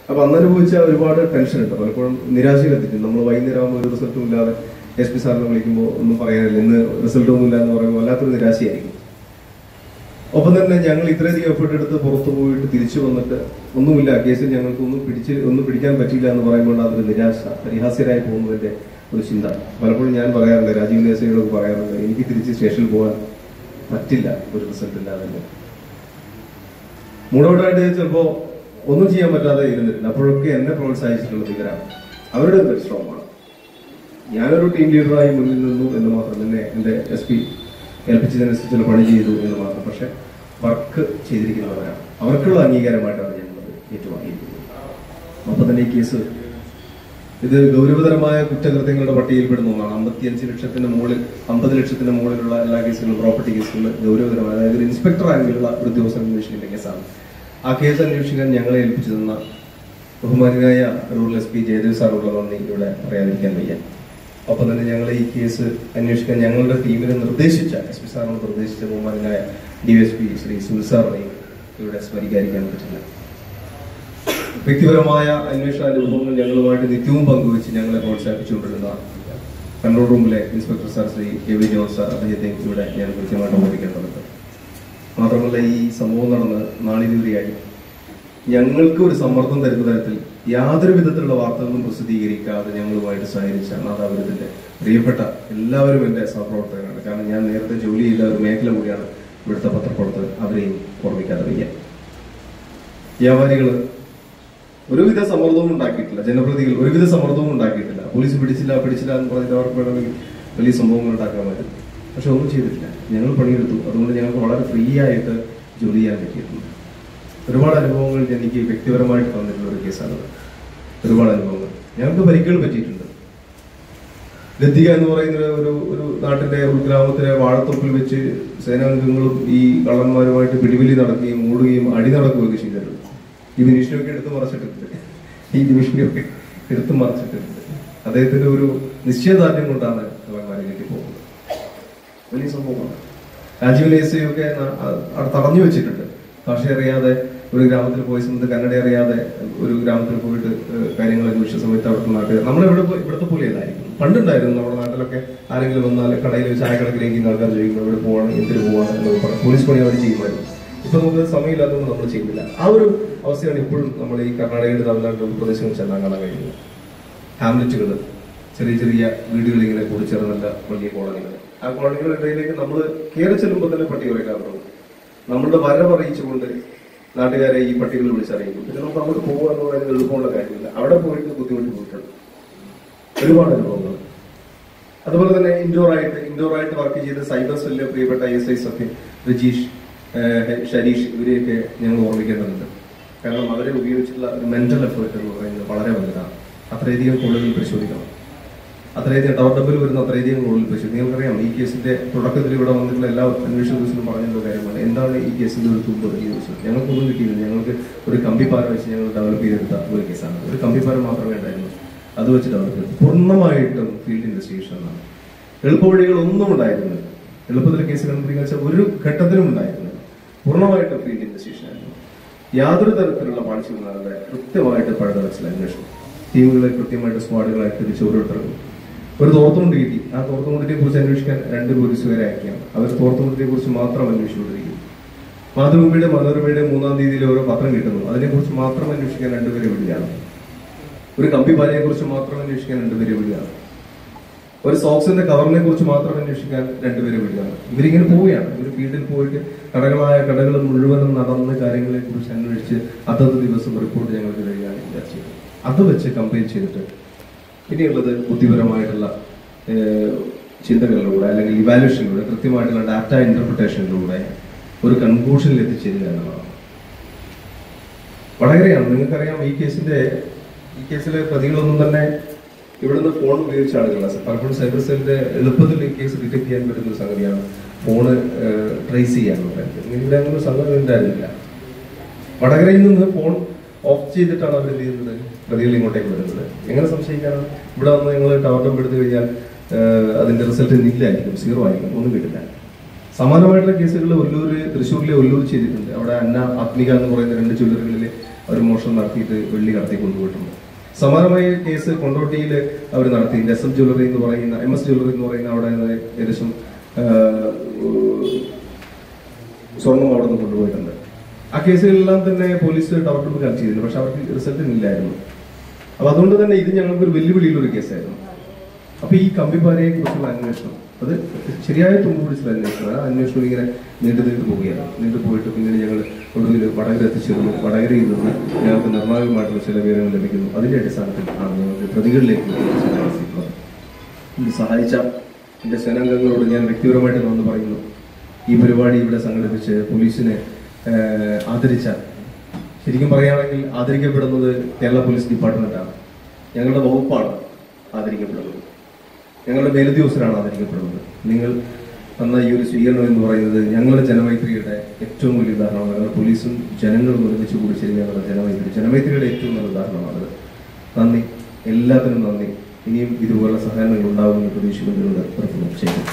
അപ്പൊ അന്നനുഭവിച്ച ഒരുപാട് ടെൻഷൻ ഉണ്ട്. പലപ്പോഴും നിരാശയിലെത്തിക്കും. നമ്മൾ വൈകുന്നേരം ആകുമ്പോൾ ഒരു റിസൾട്ടും ഇല്ലാതെ SP സാറിനെ വിളിക്കുമ്പോൾ ഒന്നും പറയാനില്ല, ഇന്ന് റിസൾട്ട് ഒന്നും ഇല്ല എന്ന് പറയുമ്പോൾ വല്ലാത്തൊരു നിരാശയായിരിക്കും. ഒപ്പം തന്നെ ഞങ്ങൾ ഇത്രയധികം എഫേർട്ട് എടുത്ത് പുറത്തു പോയിട്ട് തിരിച്ചു വന്നിട്ട് ഒന്നുമില്ല, കേസിൽ ഞങ്ങൾക്ക് ഒന്നും പിടിക്കാൻ പറ്റില്ല എന്ന് പറയുമ്പോൾ അതൊരു നിരാശ, പരിഹാസ്യരായി പോകുന്നതിന്റെ ഒരു ചിന്ത. പലപ്പോഴും ഞാൻ പറയാറുണ്ട്, രാജീവ് ദേശയോടൊക്കെ പറയാറുണ്ട്, എനിക്ക് തിരിച്ച് സ്റ്റേഷനിൽ പോകാൻ പറ്റില്ല ഒരു റിസൾട്ട് ഇല്ലാതെ. മൂടോട്ടായിട്ട് ചിലപ്പോൾ ഒന്നും ചെയ്യാൻ പറ്റാതെ ഇരുന്നിട്ടുണ്ട്. അപ്പോഴൊക്കെ എന്നെ പ്രോത്സാഹിച്ചിട്ടുള്ളത് ഇവരാണ്. അവരുടെ പരിശ്രമമാണ്. ഞാനൊരു ടീം ലീഡറായി മുന്നിൽ നിന്നു എന്ന് മാത്രം, എന്നെ എന്റെ SP ഏൽപ്പിച്ചതനുസരിച്ച് ചില പണി ചെയ്തു എന്ന് മാത്രം. പക്ഷെ വർക്ക് ചെയ്തിരിക്കുന്നവരാണ്. അവർക്കുള്ള അംഗീകാരമായിട്ടാണ് ഞങ്ങൾ ഏറ്റുവാങ്ങിയിരിക്കുന്നത്. ഒപ്പം തന്നെ ഈ കേസ് ഇത് ഗൗരവതരമായ കുറ്റകൃത്യങ്ങളുടെ പട്ടികയിൽപ്പെടുന്ന ഒന്നാണ്. 55 ലക്ഷത്തിന് മുകളിൽ 50 ലക്ഷത്തിന് മുകളിലുള്ള എല്ലാ കേസുകളും പ്രോപ്പർട്ടി കേസുകളും ഗൗരവതരമായ, അതായത് ഒരു ഇൻസ്പെക്ടർ റാങ്കിലുള്ള ഒരു ഉദ്യോഗസ്ഥൻ അന്വേഷിക്കേണ്ട കേസാണ്. ആ കേസ് അന്വേഷിക്കാൻ ഞങ്ങളെ ഏൽപ്പിച്ചു തന്ന ബഹുമാനായ റൂറൽ SP ജയദേവ് സാറുള്ള നന്ദി ഇവിടെ പറയാതിരിക്കാൻ വയ്യ. ഒപ്പം തന്നെ ഞങ്ങൾ ഈ കേസ് അന്വേഷിക്കാൻ ഞങ്ങളുടെ ടീമിനെ നിർദ്ദേശിച്ച SP സാറിനോട് നിർദ്ദേശിച്ച ബഹുമാനായ DSP ശ്രീ സുനിൽ സാറിനെയും ഇവിടെ സ്മരിക്കാതിരിക്കാൻ പറ്റില്ല. വ്യക്തിപരമായ അന്വേഷണ അനുഭവങ്ങൾ ഞങ്ങളുമായിട്ട് നിത്യവും പങ്കുവെച്ച് ഞങ്ങളെ പ്രോത്സാഹിപ്പിച്ചുകൊണ്ടിരുന്ന കൺട്രോൾ റൂമിലെ inspector sir Shri KV John sir, അദ്ദേഹത്തെയും ഇവിടെ ഞാൻ കൃത്യമായിട്ട് ഓർമ്മിക്കേണ്ടതുണ്ട്. മാത്രമല്ല, ഈ സംഭവം നടന്ന് നാളിതുവരെയായി ഞങ്ങൾക്ക് ഒരു സമ്മർദ്ദം തരുന്ന തരത്തിൽ യാതൊരു വിധത്തിലുള്ള വാർത്തകളും പ്രസിദ്ധീകരിക്കാതെ ഞങ്ങളുമായിട്ട് സഹകരിച്ച നാദാപുരത്തിന്റെ പ്രിയപ്പെട്ട എല്ലാവരും എന്റെ സഹപ്രവർത്തകരാണ്. കാരണം ഞാൻ നേരത്തെ ജോലി ചെയ്ത ഒരു മേഖല കൂടിയാണ് ഇവിടുത്തെ പത്രപ്രവർത്തകർ. അവരെയും ഓർമ്മിക്കാതെ വയ്യ. വ്യാപാരികൾ ഒരുവിധ സമ്മർദ്ദവും ഉണ്ടാക്കിയിട്ടില്ല, ജനപ്രതികൾ ഒരുവിധ സമ്മർദ്ദവും ഉണ്ടാക്കിയിട്ടില്ല. പോലീസ് പിടിച്ചില്ല എന്ന് പറഞ്ഞിട്ട് അവർക്ക് വേണമെങ്കിൽ വലിയ സംഭവങ്ങൾ ഉണ്ടാക്കാമായിരുന്നു. പക്ഷെ ഒന്നും ചെയ്തിട്ടില്ല. ഞങ്ങൾ പണിയെടുത്തു. അതുകൊണ്ട് ഞങ്ങൾക്ക് വളരെ ഫ്രീ ആയിട്ട് ജോലി ചെയ്യാൻ പറ്റിയിട്ടുണ്ട്. ഒരുപാട് അനുഭവങ്ങൾ എനിക്ക് വ്യക്തിപരമായിട്ട് തന്നിട്ടുള്ള ഒരു കേസാണ്. ഒരുപാട് അനുഭവങ്ങൾ ഞങ്ങൾക്ക് പരിക്കുകൾ പറ്റിയിട്ടുണ്ട്. ലത്തിക എന്ന് പറയുന്ന ഒരു നാട്ടിന്റെ ഉൾഗ്രാമത്തിലെ വാഴത്തൊപ്പിൽ വെച്ച് സേനാംഗങ്ങളും ഈ കള്ളന്മാരുമായിട്ട് പിടിവലി നടക്കുകയും മൂടുകയും അടി നടക്കുകയൊക്കെ ചെയ്തിട്ടുണ്ട്. ഈ ഡിവിഷനൊക്കെ എടുത്തു മറിച്ചിട്ടുണ്ട്. അദ്ദേഹത്തിന്റെ ഒരു നിശ്ചയദാർഢ്യം കൊണ്ടാണ് കള്ളന്മാരിലേക്ക് പോകുന്നത്. വലിയ സംഭവമാണ്. രാജീവ് ലേസയൊക്കെ തടഞ്ഞു വെച്ചിട്ടുണ്ട്. ഭാഷ അറിയാതെ ഒരു ഗ്രാമത്തിൽ പോയ സമയത്ത്, കന്നഡ അറിയാതെ ഒരു ഗ്രാമത്തിൽ പോയിട്ട് കാര്യങ്ങൾ അന്വേഷിച്ച സമയത്ത് അവിടുത്തെ നാട്ടുകാർ, ഇവിടുത്തെ പോലെ അല്ലായിരിക്കും. പണ്ടുണ്ടായിരുന്നു നമ്മുടെ നാട്ടിലൊക്കെ ആരെങ്കിലും വന്നാൽ കടയിൽ ചായക്കടക്കിലേക്ക് ആൾക്കാർ ചോദിക്കുന്നു എവിടെ പോവാണ്, എന്തിനു പോവാണ് എന്നൊക്കെ പറഞ്ഞു പോലീസ് പണി അവർ ചെയ്യുമായിരുന്നു. ഇപ്പൊ നമുക്ക് സമയമില്ലാത്തതുകൊണ്ട് നമ്മൾ ചെയ്യുന്നില്ല. ആ ഒരു അവസ്ഥയാണ് ഇപ്പോഴും നമ്മൾ ഈ കർണാടകയുടെ തമിഴ്നാട് പ്രദേശങ്ങൾ ചെല്ലാൻ കാണാൻ കഴിയുന്നത്. ഹാംലെറ്റുകൾ, ചെറിയ ചെറിയ വീടുകൾ ഇങ്ങനെ കൂടിച്ചേർന്നല്ല വലിയ കോളനികൾ. ആ കോളനികളുടെ ഇടയിലേക്ക് നമ്മൾ കയറി ചെല്ലുമ്പോൾ തന്നെ പട്ടിക വയ്ക്കാറുണ്ട്. നമ്മളുടെ വരവ് അറിയിച്ചുകൊണ്ട് നാട്ടുകാരെ ഈ പട്ടികൾ വിളിച്ചറിയിക്കും. പിന്നെ നമുക്ക് അങ്ങോട്ട് പോകുക എന്ന് പറയുന്നത് എളുപ്പമുള്ള കാര്യമില്ല. അവിടെ പോയിട്ട് ബുദ്ധിമുട്ടി പോയിട്ടുണ്ട് ഒരുപാട് അനുഭവങ്ങൾ. അതുപോലെ തന്നെ ഇൻഡോർ ആയിട്ട് വർക്ക് ചെയ്ത് സൈബർ സെല്ലിലെ പ്രിയപ്പെട്ട SI സത്യം, രജീഷ്, ഷരീഷ്, ഇവരെയൊക്കെ ഞങ്ങൾ ഓർമ്മിക്കേണ്ടതുണ്ട്. കാരണം അവരെ ഉപയോഗിച്ചിട്ടുള്ള ഒരു മെന്റൽ എഫേർട്ട് എന്ന് പറയുന്നത് വളരെ വലുതാണ്. അത്രയധികം കോളുകൾ പരിശോധിക്കണം. അത്രയധികം ഡബിൾ വരുന്ന അത്രയധികം കോളുകൾ പരിശോധിക്കും. നിങ്ങൾക്കറിയാം, ഈ കേസിന്റെ തുടക്കത്തിൽ ഇവിടെ വന്നിട്ടുള്ള എല്ലാ അന്വേഷണ ദിവസവും പറഞ്ഞിട്ടുള്ള കാര്യമാണ് എന്താണ് ഈ കേസിന്റെ ഒരു തുമ്പ് ഈ ദിവസം. ഞങ്ങൾക്കൊന്നും കിട്ടിയില്ല. ഞങ്ങൾക്ക് ഒരു കമ്പിപ്പാരം വെച്ച് ഞങ്ങൾ ഡെവലപ്പ് ചെയ്തെടുത്ത ഒരു കേസാണ്. ഒരു കമ്പിപ്പാരം മാത്രമേ ഉണ്ടായിരുന്നു. അത് വെച്ച് ഡെവലപ്പ് ചെയ്തു. പൂർണ്ണമായിട്ടും ഫീൽഡ് ഇൻവെസ്റ്റിഗേഷനാണ്. എളുപ്പവഴികളൊന്നും ഉണ്ടായിരുന്നില്ല. എളുപ്പത്തിൽ കേസ് കണ്ടുപിടിക്കാൻ ഒരു ഘട്ടത്തിലും ഉണ്ടായിരുന്നില്ല. പൂർണ്ണമായിട്ടും ഫീൽഡ് ഇൻവെസ്റ്റിഗേഷൻ ആയിരുന്നു. യാതൊരു തരത്തിലുള്ള പാഴ്ചകളില്ലാതെ കൃത്യമായിട്ട് പഴുതടച്ചില്ല അന്വേഷണം. ടീമുകളെ കൃത്യമായിട്ട് സ്ക്വാഡുകളായിട്ട് തിരിച്ച് ഓരോരുത്തർക്കും ഒരു തോർത്തുകൊണ്ട് കിട്ടി. ആ തോർത്തുകൊണ്ടിനെ കുറിച്ച് അന്വേഷിക്കാൻ 2 പോലീസുകാരെ അയക്കുകയാണ്. അവർ തോർത്തുകൊണ്ടിനെ കുറിച്ച് മാത്രം അന്വേഷിച്ചുകൊണ്ടിരിക്കും. മാതൃഭൂമിയുടെ മനോരമയുടെ 3-ാം തീയതിയിൽ ഓരോ പത്രം കിട്ടുന്നു. അതിനെക്കുറിച്ച് മാത്രം അന്വേഷിക്കാൻ 2 പേരെ വിടുകയാണ്. ഒരു കമ്പിപ്പാലയെ കുറിച്ച് മാത്രം അന്വേഷിക്കാൻ 2 പേരെ വിടുകയാണ്. ഒരു സോക്സിന്റെ കവറിനെ കുറിച്ച് മാത്രം അന്വേഷിക്കാൻ 2 പേരെ വിടുകയാണ്. ഇവരിങ്ങനെ പോവുകയാണ്. ഇവർ ഫീൽഡിൽ പോയിട്ട് കടകൾ മുഴുവനും നടന്ന കാര്യങ്ങളെ കുറിച്ച് അന്വേഷിച്ച് അതത് ദിവസം റിപ്പോർട്ട് ഞങ്ങൾക്ക് തരികയാണ് വിചാരിച്ചത്. അത് വെച്ച് കമ്പയർ ചെയ്തിട്ട് പിന്നെയുള്ളത് ബുദ്ധിപരമായിട്ടുള്ള ചിന്തകളിലൂടെ അല്ലെങ്കിൽ ഇവാലുവേഷനിലൂടെ കൃത്യമായിട്ടുള്ള ഡാറ്റ ഇന്റർപ്രിട്ടേഷനിലൂടെ ഒരു കൺക്ലൂഷനിൽ എത്തിച്ചേരുക എന്നുള്ളതാണ്. വടകരയാണ്. നിങ്ങൾക്കറിയാം, ഈ കേസിലെ പ്രതികളൊന്നും തന്നെ ഇവിടുന്ന് ഫോൺ ഉപയോഗിച്ച ആളുകളാണ്. പലപ്പോഴും സൈബർ സെല്ലിന്റെ എളുപ്പത്തിൽ ഈ കേസ് ഡിറ്റക്ട് ചെയ്യാൻ പറ്റുന്ന ഒരു സംഗതിയാണ് ഫോണ് ട്രേസ് ചെയ്യാന്ന് പറയുന്നത്. ഇവിടെ അങ്ങനെ ഒരു സംഗതി ഉണ്ടായിരുന്നില്ല. വടകരയിൽ നിന്ന് ഫോൺ ഓഫ് ചെയ്തിട്ടാണ് അവർ എന്ത് ചെയ്യുന്നത്, പ്രതികൾ ഇങ്ങോട്ടേക്ക് വരുന്നത്. എങ്ങനെ സംശയിക്കാനാണ്? ഇവിടെ വന്ന് നിങ്ങൾ ടവർ ഡംപ് എടുത്തു കഴിഞ്ഞാൽ അതിന്റെ റിസൾട്ട് നില്ലായിരിക്കും, 0 ആയിരിക്കും, ഒന്നും കിട്ടില്ല. സമാനമായിട്ടുള്ള കേസുകൾ തൃശ്ശൂരിലെ ഒല്ലൂർ ചെയ്തിട്ടുണ്ട്. അവിടെ ആത്മിക എന്ന് പറയുന്ന 2 ജ്വല്ലറികളിൽ അവർ മോഷണം നടത്തിയിട്ട് വെള്ളി കടത്തി കൊണ്ടുപോയിട്ടുണ്ട്. സമാനമായ കേസ് കൊണ്ടോട്ടിയിൽ അവർ നടത്തി. എസ് ജ്വല്ലറി എന്ന് പറയുന്ന MS ജ്വല്ലറി എന്ന് പറയുന്ന അവിടെ ഏകദേശം സ്വർണം അവിടെ നിന്ന് കൊണ്ടുപോയിട്ടുണ്ട്. ആ കേസുകളെല്ലാം തന്നെ പോലീസ് ഡോക്ടർ കളക്ട് ചെയ്തിരുന്നു, പക്ഷെ അവർക്ക് റിസൾട്ട് ഇല്ലായിരുന്നു. അപ്പൊ അതുകൊണ്ട് തന്നെ ഇത് ഞങ്ങൾക്കൊരു വെല്ലുവിളിയുള്ളൊരു കേസായിരുന്നു. അപ്പൊ ഈ കമ്പിപ്പാരയെ കുറിച്ചുള്ള അന്വേഷണം അത് ശരിയായ തുമ്പുപിടിച്ചുള്ള അന്വേഷണം. ആ അന്വേഷണം ഇങ്ങനെ നീണ്ടു പോവുകയാണ്. പോയിട്ട് പിന്നീട് ഞങ്ങൾ ഒടുവിൽ വടകര എത്തിച്ചേർന്നു. വടകരയിൽ നിന്ന് ഞങ്ങൾക്ക് നിർണായകമായിട്ടുള്ള ചില വിവരങ്ങൾ ലഭിക്കുന്നു. അതിന്റെ അടിസ്ഥാനത്തിൽ ആണ് ഞങ്ങൾക്ക് പ്രതികളിലേക്ക് സഹായിച്ച എന്റെ സേനാംഗങ്ങളോട് ഞാൻ വ്യക്തിപരമായിട്ട് നന്ദി പറയുന്നു. ഈ പരിപാടി ഇവിടെ സംഘടിപ്പിച്ച് പോലീസിനെ ആദരിച്ച, ശരിക്കും പറയുകയാണെങ്കിൽ ആദരിക്കപ്പെടുന്നത് കേരള പോലീസ് ഡിപ്പാർട്ട്മെന്റാണ്. ഞങ്ങളുടെ വകുപ്പാണ് ആദരിക്കപ്പെടുന്നത്, ഞങ്ങളുടെ മേലുദ്യോഗസ്ഥരാണ് ആദരിക്കപ്പെടുന്നത്. നിങ്ങൾ തന്ന ഈ ഒരു സ്വീകരണം എന്ന് പറയുന്നത് ഞങ്ങളുടെ ജനമൈത്രിയുടെ ഏറ്റവും വലിയ ഉദാഹരണമാണ്. ഞങ്ങളുടെ പോലീസും ജനങ്ങളും ഒരുമിച്ച് കൂടി ചെയ്ത് ഞങ്ങളുടെ ജനമൈത്രിയുടെ ഏറ്റവും നല്ല ഉദാഹരണമാണത്. നന്ദി, എല്ലാത്തിനും നന്ദി. ഇനിയും ഇതുപോലുള്ള സഹായങ്ങൾ ഉണ്ടാകുമെന്ന് പ്രതീക്ഷിക്കുന്നതിലൂടെ പ്രവർത്തനം ചെയ്യും.